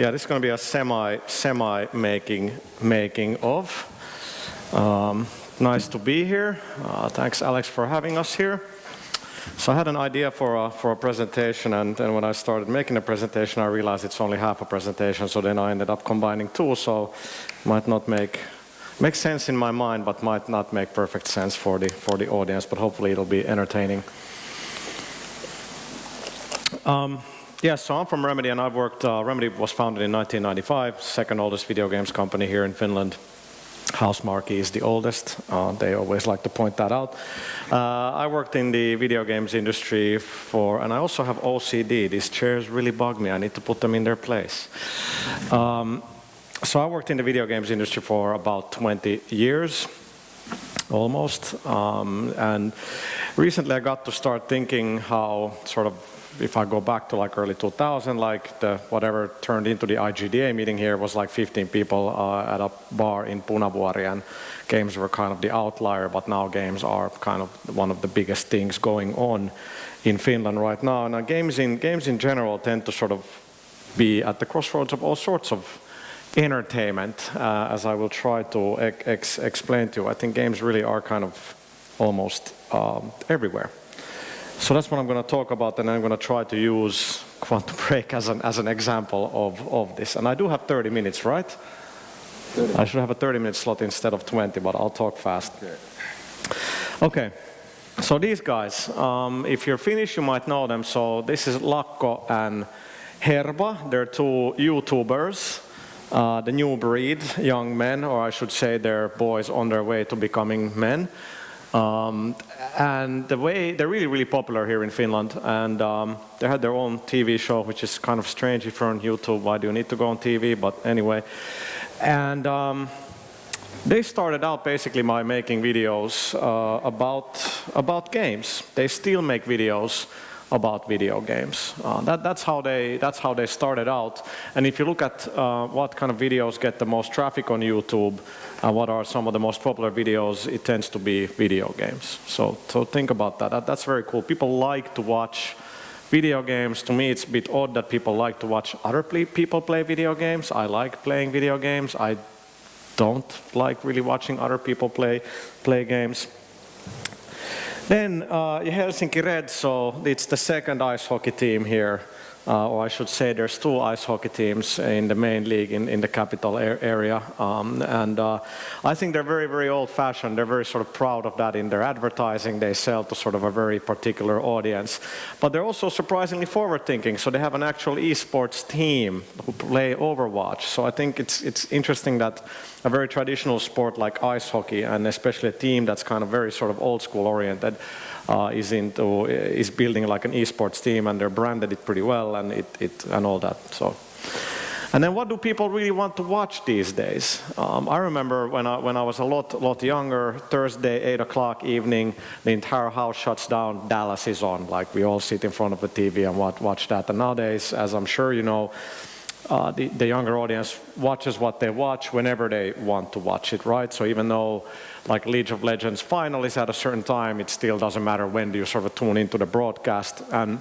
Yeah, this is going to be a semi making of. Nice to be here. Thanks, Alex, for having us here. So I had an idea for a presentation, and then when I started making a presentation, I realized it's only half a presentation. So then I ended up combining two. So might not make sense in my mind, but might not make perfect sense for the audience. But hopefully it'll be entertaining. Yeah, so I'm from Remedy, and I've worked. Remedy was founded in 1995, second oldest video games company here in Finland. Housemarque is the oldest. They always like to point that out. I worked in the video games industry and I also have OCD. These chairs really bug me. I need to put them in their place. So I worked in the video games industry for about 20 years, almost. And recently I got to start thinking how sort of, if I go back to like early 2000, like whatever turned into the IGDA meeting here was like 15 people at a bar in Punavuori, and games were kind of the outlier, but now games are kind of one of the biggest things going on in Finland right now. Now games in general tend to sort of be at the crossroads of all sorts of entertainment, as I will try to explain to you. I think games really are kind of almost everywhere. So that's what I'm going to talk about, and I'm going to try to use Quantum Break as an example of this. And I do have 30 minutes, right? 30. I should have a 30-minute slot instead of 20, but I'll talk fast. Okay. So these guys, if you're Finnish, you might know them. So this is Lakko and Herba. They're two YouTubers, the new breed, young men, or I should say they're boys on their way to becoming men. And they're really popular here in Finland, and they had their own TV show, which is kind of strange if you're on YouTube. Why do you need to go on TV? But anyway, and they started out basically by making videos about games. They still make videos about video games. That's how they started out. And if you look at what kind of videos get the most traffic on YouTube, what are some of the most popular videos, it tends to be video games. So think about that. That's very cool. People like to watch video games. To me, it's a bit odd that people like to watch other people play video games. I like playing video games. I don't like really watching other people play games. Then Helsinki Red, so it's the second ice hockey team here, or I should say there's two ice hockey teams in the main league in the capital area, and I think they're very old-fashioned. They're very sort of proud of that in their advertising. They sell to sort of a very particular audience, but they're also surprisingly forward-thinking. So they have an actual esports team who play Overwatch. So I think it's interesting that a very traditional sport like ice hockey, and especially a team that's kind of very sort of old school oriented, is building like an esports team, and they're branded it pretty well, and and all that. So, and then what do people really want to watch these days? I remember when I was a lot younger, Thursday 8 o'clock evening, the entire house shuts down. Dallas is on, like we all sit in front of the TV and watch that. And nowadays, as I'm sure you know, the younger audience watches what they watch whenever they want to watch it, right? So even though like League of Legends final is at a certain time, it still doesn't matter when do you sort of tune into the broadcast. And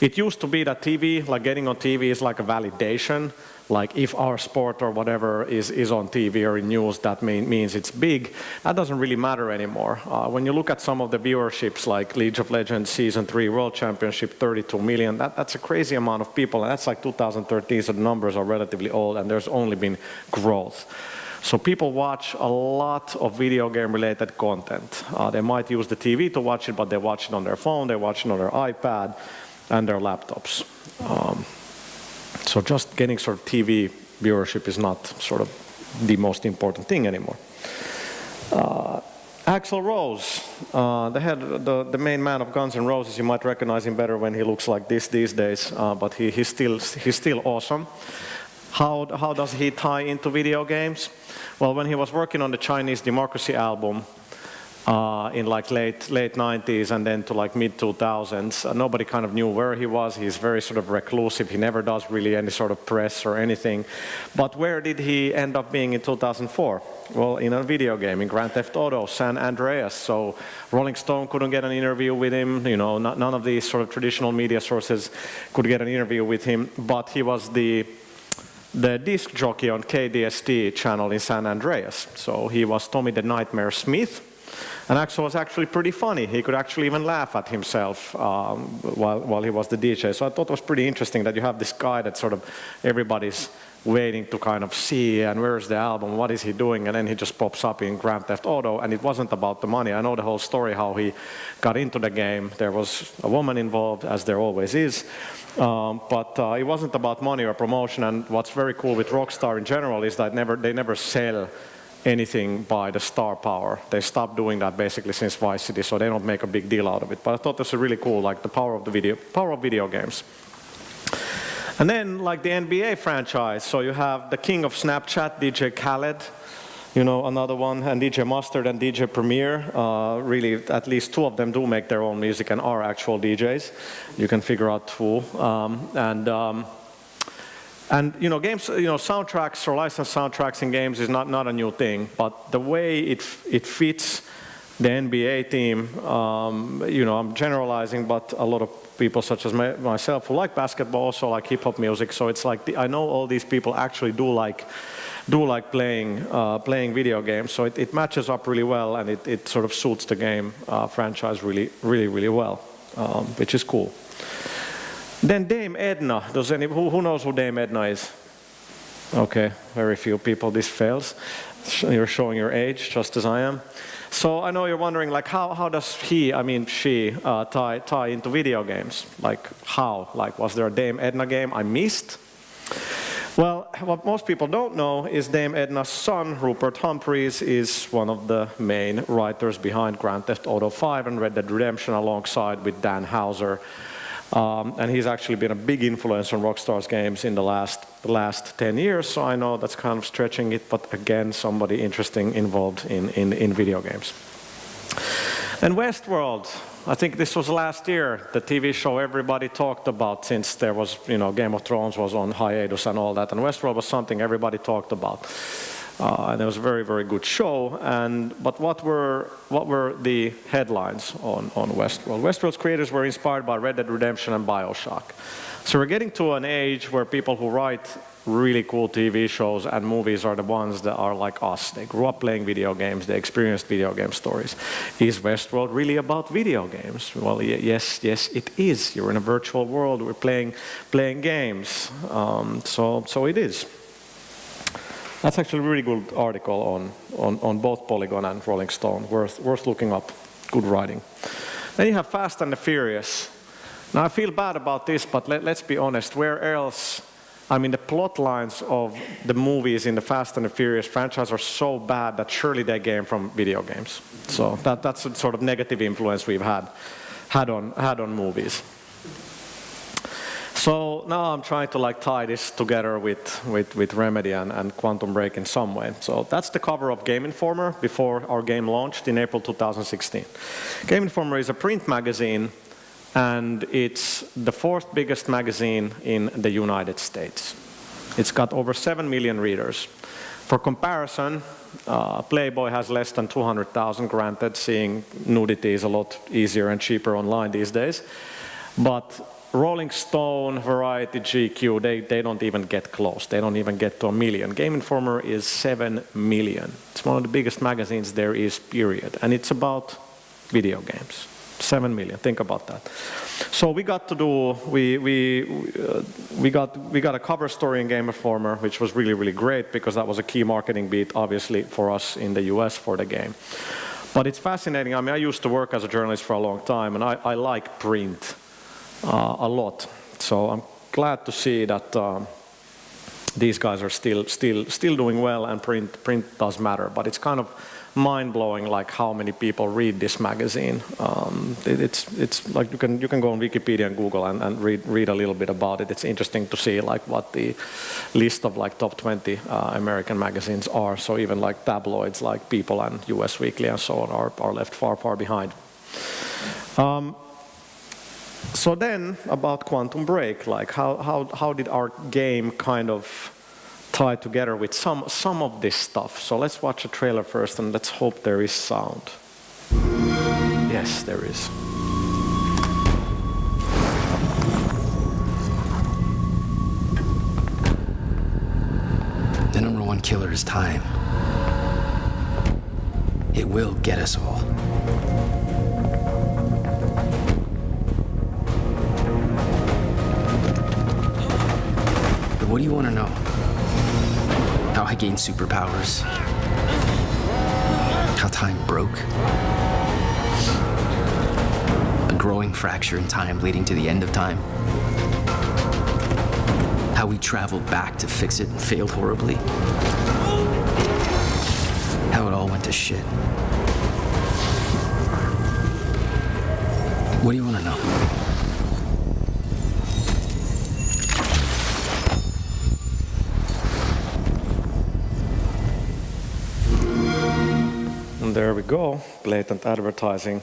it used to be that TV, like getting on TV is like a validation. Like if our sport or whatever is on TV or in news, that means it's big. That doesn't really matter anymore. When you look at some of the viewerships, like League of Legends Season 3 World Championship, 32 million, that's a crazy amount of people. And that's like 2013, so the numbers are relatively old, and there's only been growth. So people watch a lot of video game related content. They might use the TV to watch it, but they watch it on their phone, they watch it on their iPad and their laptops. So just getting sort of TV viewership is not sort of the most important thing anymore. Axl Rose, the main man of Guns N' Roses, you might recognize him better when he looks like this these days, but he's still awesome. How does he tie into video games? Well, when he was working on the Chinese Democracy album, in like late 90s and then to like mid 2000s, nobody kind of knew where he was. He's very sort of reclusive. He never does really any sort of press or anything. But where did he end up being in 2004? Well, in a video game, in Grand Theft Auto, San Andreas. So Rolling Stone couldn't get an interview with him. You know, none of these sort of traditional media sources could get an interview with him. But he was the the disc jockey on KDST channel in San Andreas. So he was Tommy the Nightmare Smith. And actually was actually pretty funny. He could actually even laugh at himself while he was the DJ. So I thought it was pretty interesting that you have this guy that sort of everybody's waiting to kind of see, and where's the album, what is he doing, and then he just pops up in Grand Theft Auto, and it wasn't about the money. I know the whole story, how he got into the game. There was a woman involved, as there always is, but it wasn't about money or promotion. And what's very cool with Rockstar in general is that they never sell anything by the star power. They stopped doing that basically since Vice City, so they don't make a big deal out of it. But I thought this was really cool, like the power of video games. And then like the NBA franchise, so you have the king of Snapchat, DJ Khaled, you know, another one, and DJ Mustard and DJ Premier. Really, at least two of them do make their own music and are actual DJs. You can figure out who. And you know, games, you know, soundtracks or licensed soundtracks in games is not a new thing, but the way it fits the NBA team, you know, I'm generalizing, but a lot of people such as myself who like basketball also like hip hop music. So it's like I know all these people actually do like playing video games. So it matches up really well, and it sort of suits the game franchise really well, which is cool. Then Dame Edna. Who knows who Dame Edna is? Okay, very few people. This fails. You're showing your age, just as I am. So I know you're wondering, like, how does she tie into video games? Like, how? Like, was there a Dame Edna game I missed? Well, what most people don't know is Dame Edna's son, Rupert Humphreys, is one of the main writers behind Grand Theft Auto 5 and Red Dead Redemption, alongside with Dan Houser. And he's actually been a big influence on Rockstar's games in the last 10 years, so I know that's kind of stretching it, but again, somebody interesting involved in video games. And Westworld, I think this was last year, the TV show everybody talked about, since there was, you know, Game of Thrones was on hiatus and all that, and Westworld was something everybody talked about. And it was a very good show. But what were the headlines on Westworld? Westworld's creators were inspired by Red Dead Redemption and BioShock. So we're getting to an age where people who write really cool TV shows and movies are the ones that are like us. They grew up playing video games. They experienced video game stories. Is Westworld really about video games? Well, yes, it is. You're in a virtual world. We're playing games. So it is. That's actually a really good article on both Polygon and Rolling Stone, worth looking up. Good writing. Then you have Fast and the Furious. Now I feel bad about this, but let's be honest, where else? I mean, the plot lines of the movies in the Fast and the Furious franchise are so bad that surely they came from video games. So that's a sort of negative influence we've had on movies. So now I'm trying to like tie this together with Remedy and Quantum Break in some way. So that's the cover of Game Informer before our game launched in April 2016. Game Informer is a print magazine, and it's the fourth biggest magazine in the United States. It's got over 7 million readers. For comparison, Playboy has less than 200,000, granted, seeing nudity is a lot easier and cheaper online these days. But Rolling Stone, Variety, GQ, they don't even get close. They don't even get to 1 million. Game Informer is 7 million. It's one of the biggest magazines there is, period. And it's about video games. 7 million, think about that. So we got to do, we got a cover story in Game Informer, which was really great, because that was a key marketing beat, obviously, for us in the US for the game. But it's fascinating. I mean, I used to work as a journalist for a long time, and I like print a lot. So I'm glad to see that these guys are still doing well, and print does matter. But it's kind of mind-blowing, like how many people read this magazine. It's like you can go on Wikipedia and Google and read a little bit about it. It's interesting to see like what the list of like top 20 American magazines are. So even like tabloids like People and US Weekly and so on are left far behind. So then about Quantum Break, like how did our game kind of tie together with some of this stuff? So let's watch a trailer first, and let's hope there is sound. Yes, there is. silent killer is time. It will get us all. But what do you want to know? How I gained superpowers? How time broke? A growing fracture in time leading to the end of time? How we traveled back to fix it and failed horribly? How it all went to shit? What do you want to know? And there we go, blatant advertising.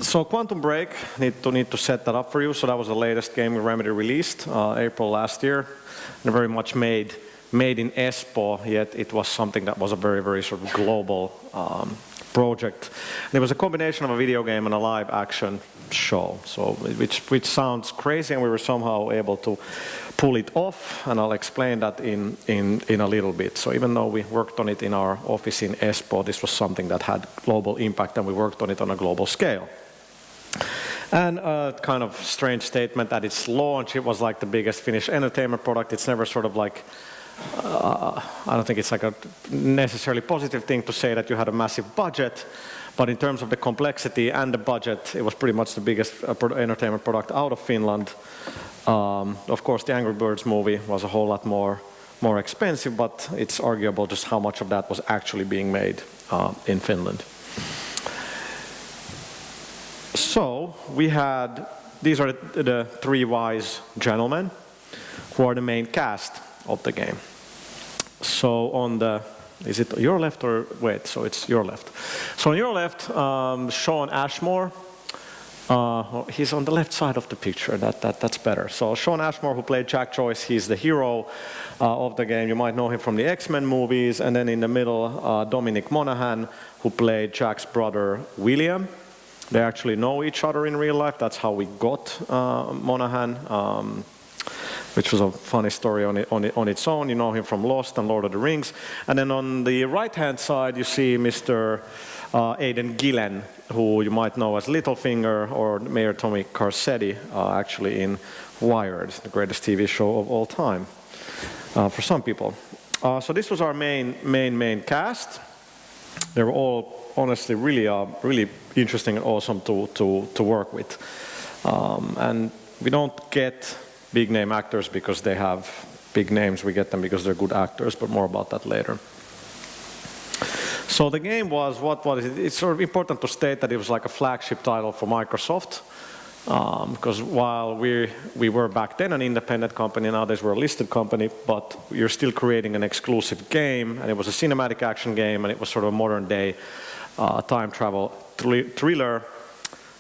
So Quantum Break, need to set that up for you. So that was the latest game Remedy released, April last year, and very much made in Espoo, yet it was something that was a very, very sort of global project. And it was a combination of a video game and a live action show, so which sounds crazy, and we were somehow able to pull it off, and I'll explain that in a little bit. So even though we worked on it in our office in Espoo, this was something that had global impact, and we worked on it on a global scale. And a kind of strange statement, at its launch, it was like the biggest Finnish entertainment product. It's never sort of like, I don't think it's like a necessarily positive thing to say that you had a massive budget, but in terms of the complexity and the budget, it was pretty much the biggest entertainment product out of Finland. Of course, the Angry Birds movie was a whole lot more expensive, but it's arguable just how much of that was actually being made in Finland. So we had, these are the three wise gentlemen who are the main cast of the game. So on the, is it your left or, wait, so it's your left. So on your left, Sean Ashmore, he's on the left side of the picture, that's better. So Sean Ashmore, who played Jack Joyce, he's the hero of the game. You might know him from the X-Men movies. And then in the middle, Dominic Monaghan, who played Jack's brother, William. They actually know each other in real life. That's how we got Monaghan, which was a funny story on its own. You know him from Lost and Lord of the Rings. And then on the right-hand side, you see Mr. Aidan Gillen, who you might know as Littlefinger, or Mayor Tommy Carcetti, actually in Wired, the greatest TV show of all time, for some people. So this was our main cast. They were all honestly really interesting and awesome to work with. And we don't get big name actors because they have big names. We get them because they're good actors, but more about that later. So the game was, what was it? It's sort of important to state that it was like a flagship title for Microsoft. Because while we were back then an independent company, nowadays we're a listed company, but you're still creating an exclusive game, and it was a cinematic action game, and it was sort of a modern day time travel thriller.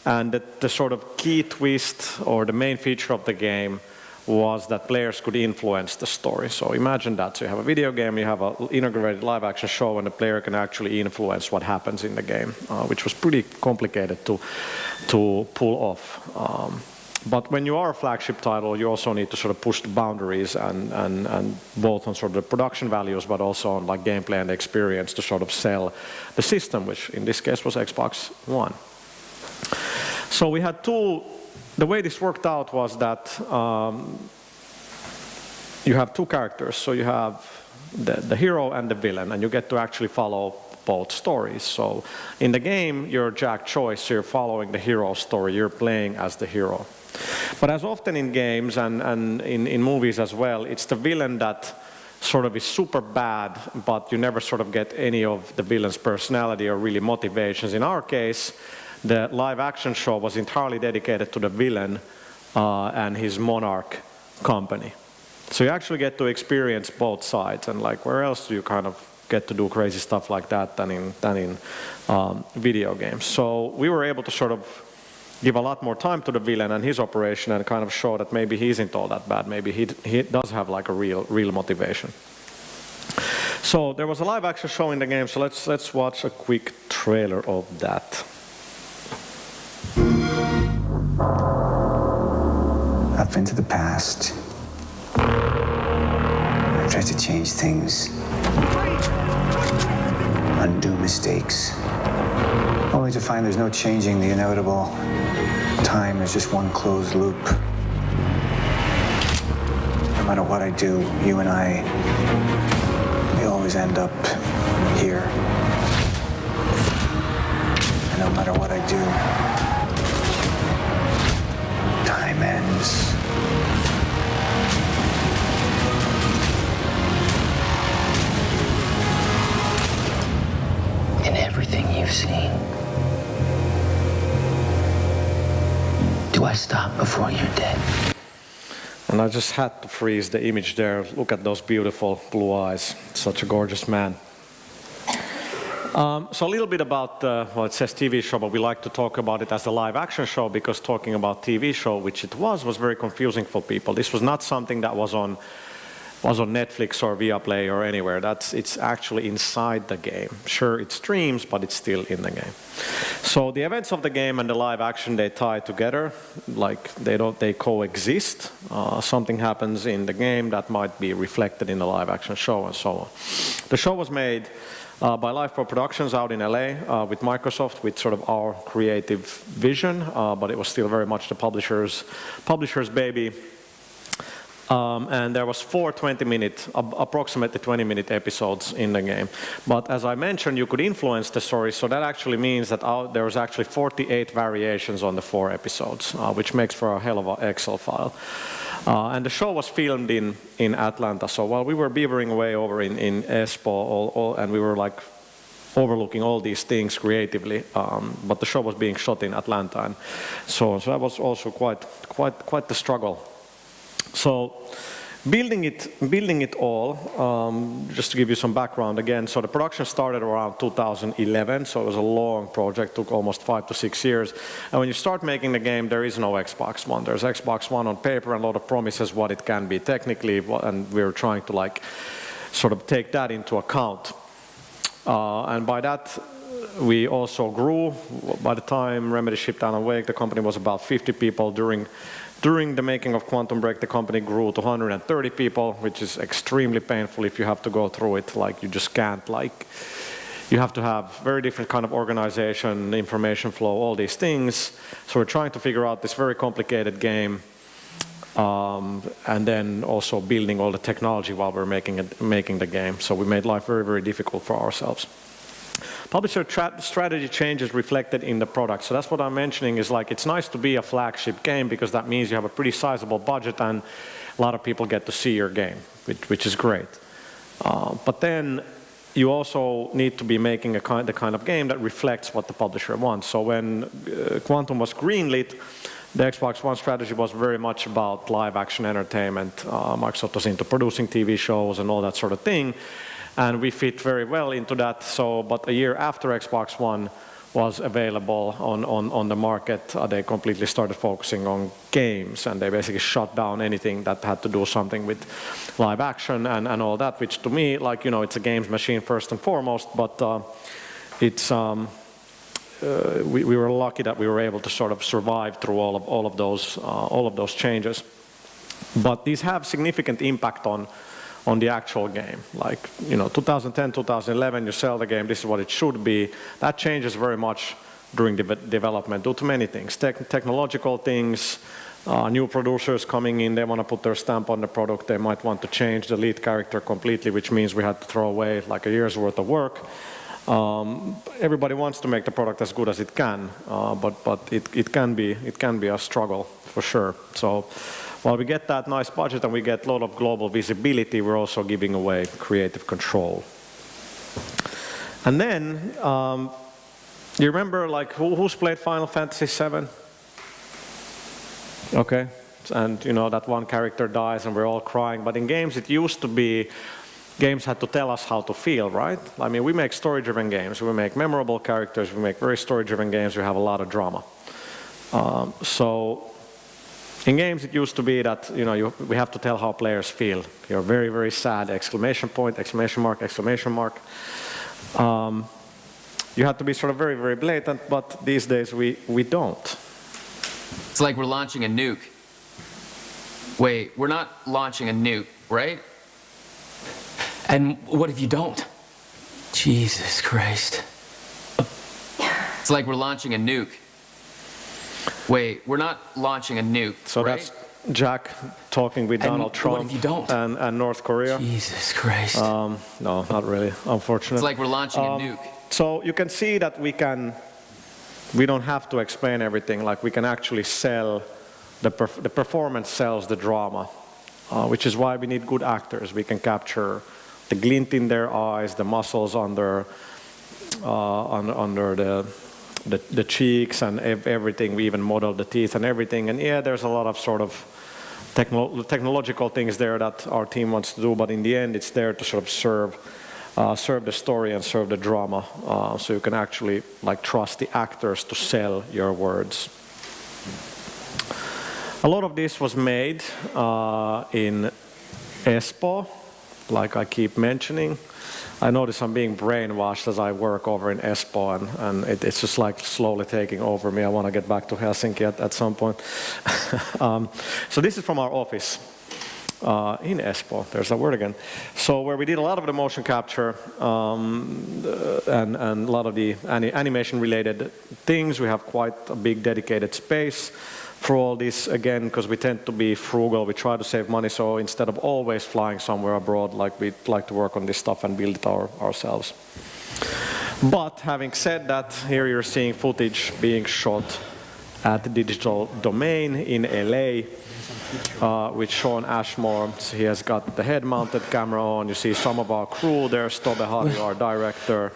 And the sort of key twist, or the main feature of the game, was that players could influence the story. So imagine that. So you have a video game, you have an integrated live action show, and the player can actually influence what happens in the game, which was pretty complicated to pull off. But when you are a flagship title, you also need to sort of push the boundaries, and both on sort of the production values, but also on like gameplay and experience to sort of sell the system, which in this case was Xbox One. So we had the way this worked out was that you have two characters. So you have the hero and the villain, and you get to actually follow both stories. So in the game, you're Jack Joyce, you're following the hero's story, you're playing as the hero. But as often in games and in movies as well, it's the villain that sort of is super bad, but you never sort of get any of the villain's personality or really motivations. In our case, the live action show was entirely dedicated to the villain and his monarch company. So you actually get to experience both sides, and like where else do you kind of get to do crazy stuff like that than in video games. So we were able to sort of give a lot more time to the villain and his operation, and kind of show that maybe he isn't all that bad, maybe he does have like a real motivation. So there was a live action show in the game, so let's watch a quick trailer of that. Up into the past. tries to change things, undo mistakes, only to find there's no changing the inevitable. Time is just one closed loop. No matter what I do, you and I, we always end up here. And no matter what I do, time ends. In everything you've seen, do I stop before you're dead? And I just had to freeze the image there. Look at those beautiful blue eyes. Such a gorgeous man. So a little bit about, well, it says TV show, but we like to talk about it as a live action show because talking about TV show, which it was very confusing for people. This was not something that was on Netflix or Viaplay or anywhere. It's actually inside the game. Sure, it streams, but it's still in the game. So the events of the game and the live action, they tie together, like they coexist. Something happens in the game that might be reflected in the live action show and so on. The show was made by Live Pro Productions out in LA with Microsoft, with sort of our creative vision, but it was still very much the publisher's baby. And there was 4 approximately 20-minute episodes in the game. But as I mentioned, you could influence the story, so that actually means that there was actually 48 variations on the 4 episodes, which makes for a hell of an Excel file. And the show was filmed in Atlanta, so while we were beavering away over in Espoo, and we were like overlooking all these things creatively, but the show was being shot in Atlanta, and so that was also quite the struggle. So building it all, just to give you some background again, so the production started around 2011, so it was a long project, took almost 5 to 6 years. And when you start making the game, there is no Xbox One. There's Xbox One on paper and a lot of promises what it can be technically, and we're trying to like sort of take that into account. And by that, we also grew. By the time Remedy shipped Alan Wake, the company was about 50 people. During the making of Quantum Break, the company grew to 130 people, which is extremely painful if you have to go through it. Like, you just can't, like, you have to have very different kind of organization, information flow, all these things. So we're trying to figure out this very complicated game, and then also building all the technology while we're making the game. So we made life very, very difficult for ourselves. Publisher strategy changes reflected in the product. So that's what I'm mentioning, is like, it's nice to be a flagship game because that means you have a pretty sizable budget and a lot of people get to see your game, which is great. But then you also need to be making the kind of game that reflects what the publisher wants. So when Quantum was greenlit, the Xbox One strategy was very much about live action entertainment. Microsoft was into producing TV shows and all that sort of thing. And we fit very well into that. So, but a year after Xbox One was available on the market, they completely started focusing on games, and they basically shut down anything that had to do something with live action and all that, which to me, like, you know, it's a games machine first and foremost, but it's, we were lucky that we were able to sort of survive through all of those changes. But these have significant impact on the actual game. Like, you know, 2010, 2011, you sell the game, this is what it should be. That changes very much during development due to many things. Technological things, new producers coming in, they want to put their stamp on the product, they might want to change the lead character completely, which means we had to throw away like a year's worth of work. Everybody wants to make the product as good as it can, but it can be a struggle for sure. So while we get that nice budget and we get a lot of global visibility, we're also giving away creative control. And then, you remember, like, who's played Final Fantasy VII? Okay, and you know that one character dies and we're all crying, but in games it used to be, games had to tell us how to feel, right? I mean, we make story-driven games, we make memorable characters, we make very story-driven games, we have a lot of drama. So in games, it used to be that, you know, we have to tell how players feel. You're very, very sad, exclamation point, exclamation mark, exclamation mark. You have to be sort of very, very blatant, but these days we don't. It's like we're launching a nuke. Wait, we're not launching a nuke, right? And what if you don't? Jesus Christ. It's like we're launching a nuke. Wait, we're not launching a nuke, So right? that's Jack talking with And Donald what Trump if you don't? and North Korea. Jesus Christ. No, not really, unfortunately. It's like we're launching a nuke. So you can see that we don't have to explain everything. Like we can actually sell, the performance sells the drama, which is why we need good actors. We can capture the glint in their eyes, the muscles under the cheeks and everything. We even model the teeth and everything. And yeah, there's a lot of sort of technological things there that our team wants to do, but in the end it's there to sort of serve the story and serve the drama, so you can actually like trust the actors to sell your words. A lot of this was made in Espoo, like I keep mentioning. I notice I'm being brainwashed as I work over in Espoo, and it's just like slowly taking over me. I want to get back to Helsinki at some point. So this is from our office in Espoo. There's that word again. So where we did a lot of the motion capture and a lot of the animation-related things. We have quite a big dedicated space for all this, again, because we tend to be frugal. We try to save money, so instead of always flying somewhere abroad, like we like to work on this stuff and build it ourselves. But having said that, here you're seeing footage being shot at the Digital Domain in LA with Sean Ashmore. So he has got the head-mounted camera on. You see some of our crew there, Stobe Harju, our director,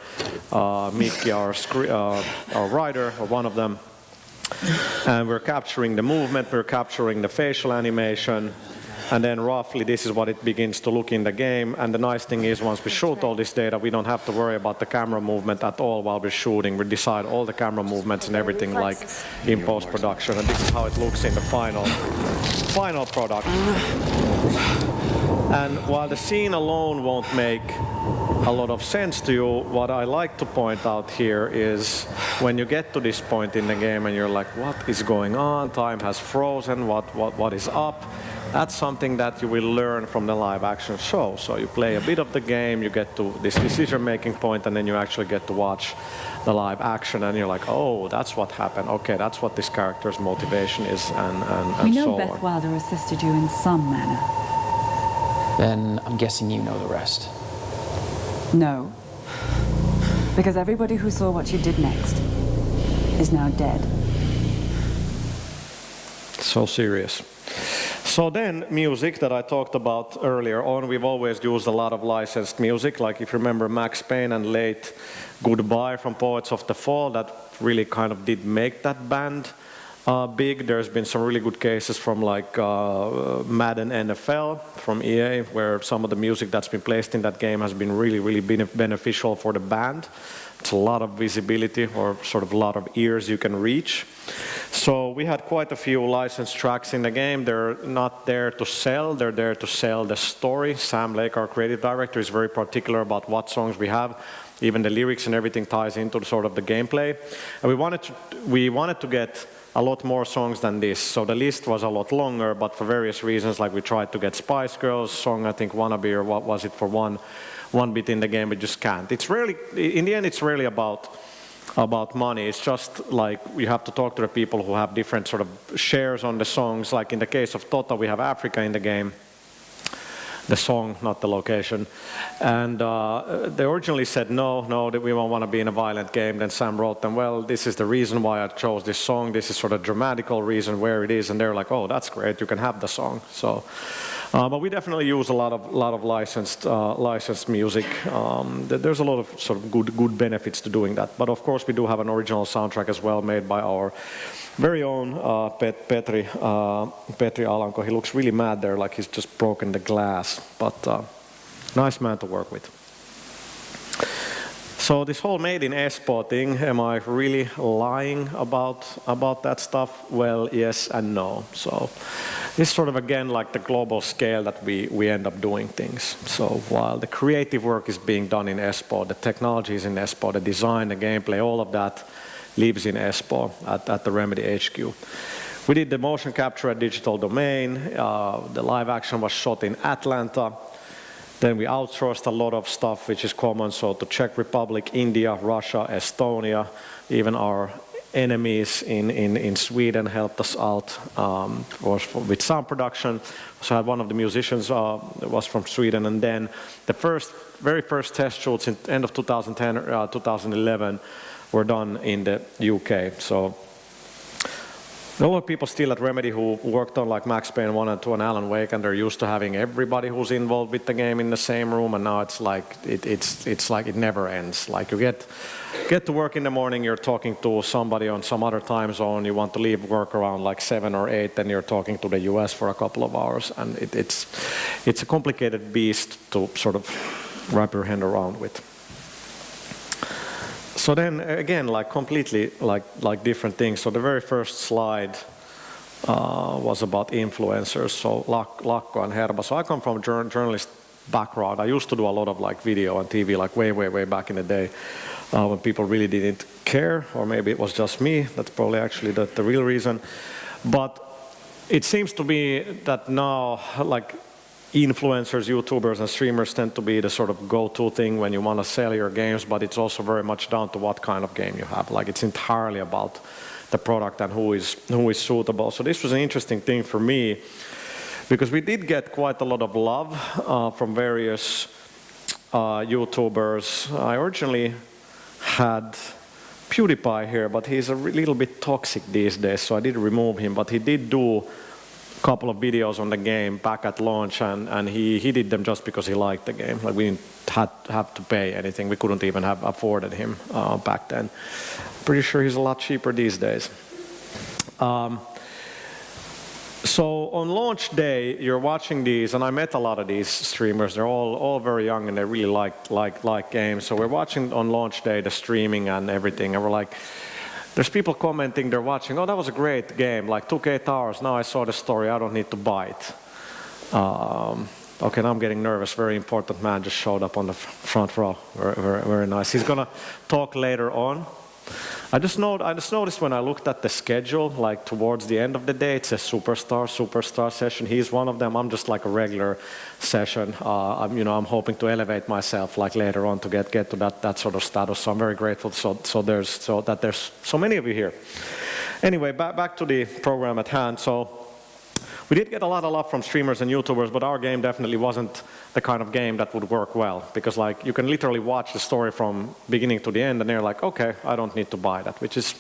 Mikki, our writer, or one of them. And we're capturing the movement, we're capturing the facial animation, and then roughly this is what it begins to look in the game. And the nice thing is, once we shoot all this data, we don't have to worry about the camera movement at all while we're shooting. We decide all the camera movements and everything like in post-production, and this is how it looks in the final product. And while the scene alone won't make a lot of sense to you, what I like to point out here is when you get to this point in the game and you're like, what is going on? Time has frozen, what is up? That's something that you will learn from the live action show. So you play a bit of the game, you get to this decision-making point, and then you actually get to watch the live action, and you're like, oh, that's what happened. Okay, that's what this character's motivation is, and we know so Beth on. Wilder assisted you in some manner. Then I'm guessing you know the rest. No. Because everybody who saw what you did next is now dead. So serious. So then, music that I talked about earlier on, we've always used a lot of licensed music. Like if you remember Max Payne and late Goodbye from Poets of the Fall, that really kind of did make that band big. There's been some really good cases from like Madden NFL from EA, where some of the music that's been placed in that game has been really beneficial for the band. It's a lot of visibility, or sort of a lot of ears you can reach. So we had quite a few licensed tracks in the game. They're not there to sell, they're there to sell the story. Sam Lake, our creative director, is very particular about what songs we have. Even the lyrics and everything ties into sort of the gameplay. And we wanted to get a lot more songs than this. So the list was a lot longer, but for various reasons, like we tried to get Spice Girls song, I think Wannabe, or what was it, for one bit in the game, we just can't. It's really, in the end, it's really about money. It's just like you have to talk to the people who have different sort of shares on the songs. Like in the case of Tota, we have Africa in the game. The song, not the location. And they originally said no, that we don't want to be in a violent game. Then Sam wrote them, well, this is the reason why I chose this song. This is sort of dramatical reason where it is. And they're like, oh, that's great, you can have the song. So, but we definitely use a lot of licensed music. There's a lot of sort of good benefits to doing that. But of course, we do have an original soundtrack as well, made by our very own Petri Alanko. He looks really mad there, like he's just broken the glass, but nice man to work with. So this whole made in Espoo thing, am I really lying about that stuff? Well, yes and no. So it's sort of again like the global scale that we end up doing things. So while the creative work is being done in Espoo, the technology is in Espoo, the design, the gameplay, all of that lives in Espoo at the Remedy HQ. We did the motion capture at Digital Domain. The live action was shot in Atlanta. Then we outsourced a lot of stuff which is common, so to Czech Republic, India, Russia, Estonia, even our enemies in Sweden helped us out with sound production. So I had one of the musicians was from Sweden, and then the very first test shoots in end of 2010, 2011 were done in the UK. So there were people still at Remedy who worked on like Max Payne 1 and 2 and Alan Wake, and they're used to having everybody who's involved with the game in the same room, and now it's like it's like it never ends. Like you get to work in the morning, you're talking to somebody on some other time zone, you want to leave work around like 7 or 8, then you're talking to the US for a couple of hours, and it's a complicated beast to sort of wrap your hand around with. So then again, like completely like different things. So the very first slide was about influencers. So Lakko and Herba. So I come from a journalist background. I used to do a lot of like video and TV, like way back in the day, when people really didn't care, or maybe it was just me. That's probably actually the real reason. But it seems to be that now, like, influencers, YouTubers, and streamers tend to be the sort of go-to thing when you want to sell your games, but it's also very much down to what kind of game you have. Like, it's entirely about the product and who is suitable. So this was an interesting thing for me, because we did get quite a lot of love from various YouTubers. I originally had PewDiePie here, but he's a little bit toxic these days, so I did remove him, but he did do couple of videos on the game back at launch, and he did them just because he liked the game. Like, we didn't have to pay anything. We couldn't even have afforded him back then. Pretty sure he's a lot cheaper these days. So on launch day, you're watching these, and I met a lot of these streamers. They're all very young, and they really like games. So we're watching on launch day the streaming and everything, and we're like, there's people commenting, they're watching, oh, that was a great game, like took 8 hours, now I saw the story, I don't need to buy it. Okay, now I'm getting nervous, very important man just showed up on the front row, very nice. He's gonna talk later on. I just noticed when I looked at the schedule, like towards the end of the day, it says superstar session. He's one of them. I'm just like a regular session. I'm hoping to elevate myself like later on to get to that sort of status. So I'm very grateful. So that there's so many of you here. Anyway, back to the program at hand. So we did get a lot of love from streamers and YouTubers, but our game definitely wasn't the kind of game that would work well, because like you can literally watch the story from beginning to the end, and they're like, okay, I don't need to buy that, which is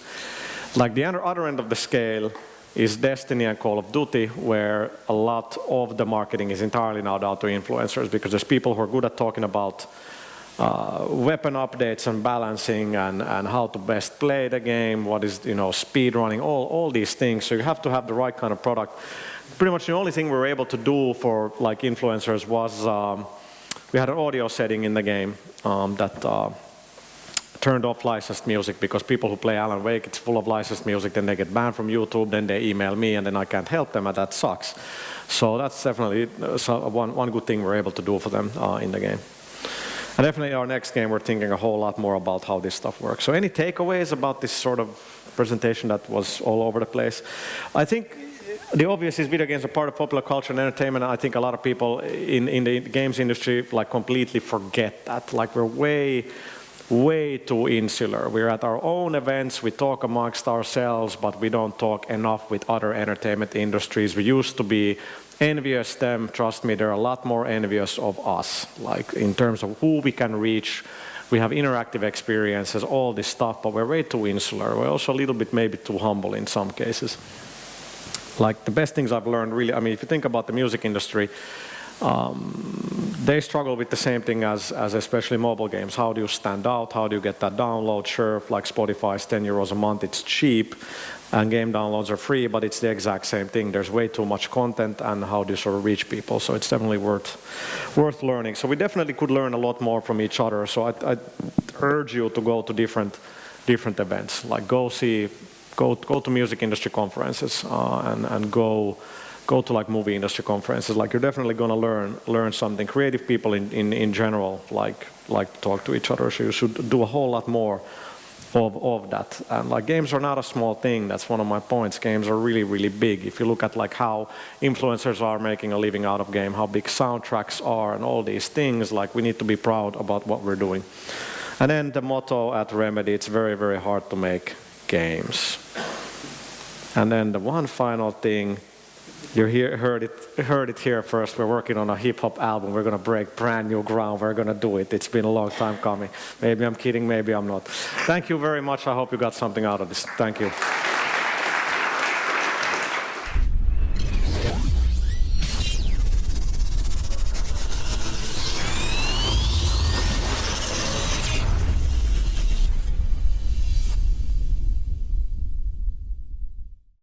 like the other end of the scale is Destiny and Call of Duty, where a lot of the marketing is entirely now down to influencers, because there's people who are good at talking about weapon updates and balancing and how to best play the game, what is, speed running, all these things. So you have to have the right kind of product. Pretty much the only thing we were able to do for like influencers was we had an audio setting in the game that turned off licensed music, because people who play Alan Wake, it's full of licensed music, then they get banned from YouTube, then they email me, and then I can't help them, and that sucks. So that's definitely one good thing we're able to do for them in the game. And definitely our next game, we're thinking a whole lot more about how this stuff works. So any takeaways about this sort of presentation that was all over the place? I think the obvious is video games are part of popular culture and entertainment. I think a lot of people in the games industry like completely forget that. Like, we're way too insular. We're at our own events, we talk amongst ourselves, but we don't talk enough with other entertainment industries. We used to be envious them, trust me, they're a lot more envious of us, like in terms of who we can reach. We have interactive experiences, all this stuff, but we're way too insular. We're also a little bit maybe too humble in some cases. Like, the best things I've learned really, I mean, if you think about the music industry, they struggle with the same thing as especially mobile games. How do you stand out? How do you get that download? Sure, like Spotify is 10 euros a month, it's cheap, and game downloads are free, but it's the exact same thing. There's way too much content, and how do you sort of reach people? So it's definitely worth learning. So we definitely could learn a lot more from each other. So I urge you to go to different events. Like, go to music industry conferences and go to like movie industry conferences. Like, you're definitely going to learn something. Creative people in general like to talk to each other, so you should do a whole lot more of that. And like games are not a small thing. That's one of my points. Games are really, really big. If you look at like how influencers are making a living out of game, how big soundtracks are, and all these things, like we need to be proud about what we're doing. And then the motto at Remedy, it's very, very hard to make games. And then the one final thing, you heard it here first. We're working on a hip-hop album. We're going to break brand new ground. We're going to do it. It's been a long time coming. Maybe I'm kidding, maybe I'm not. Thank you very much. I hope you got something out of this. Thank you.